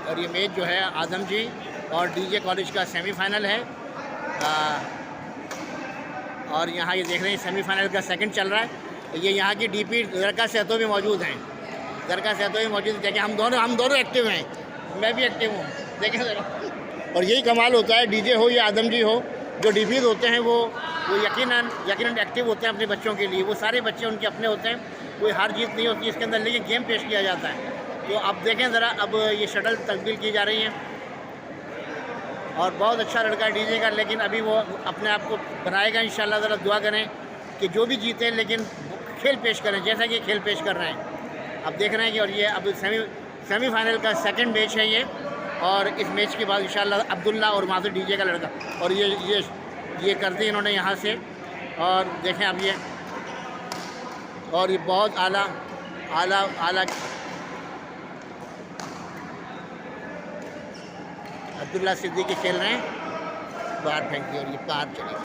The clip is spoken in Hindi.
और ये मैच जो है आजम जी और डीजे कॉलेज का सेमीफाइनल है। और यहाँ ये देख रहे हैं सेमीफाइनल का सेकंड चल रहा है। ये यहाँ की डीपी दरका सहतो भी मौजूद हैं, दरका सहतो भी मौजूद। देखें हम दोनों एक्टिव हैं, मैं भी एक्टिव हूँ, देखें ज़रा। और यही कमाल होता है, डीजे हो या आदम जी हो, जो डीपीज होते हैं वो यकीनन एक्टिव होते हैं अपने बच्चों के लिए। वो सारे बच्चे उनके अपने होते हैं, कोई हार जीत नहीं होती इसके अंदर, लेकिन गेम पेश किया जाता है। तो अब देखें ज़रा, अब ये शटल तब्दील की जा रही है और बहुत अच्छा लड़का है डीजे का, लेकिन अभी वो अपने आप को बनाएगा इंशाल्लाह। ज़रा दुआ करें कि जो भी जीते लेकिन खेल पेश करें जैसा कि खेल पेश कर रहे हैं। अब देख रहे हैं कि और ये अब सेमीफाइनल का सेकंड मैच है ये, और इस मैच के बाद इंशाल्लाह अब्दुल्ला और माजिद डीजे का लड़का, और ये कर दी इन्होंने यहाँ से। और देखें अब ये, और ये बहुत आला अब्दुल्ला सिद्दीकी खेल रहे हैं, बाहर फेंक दी और ये कार चली।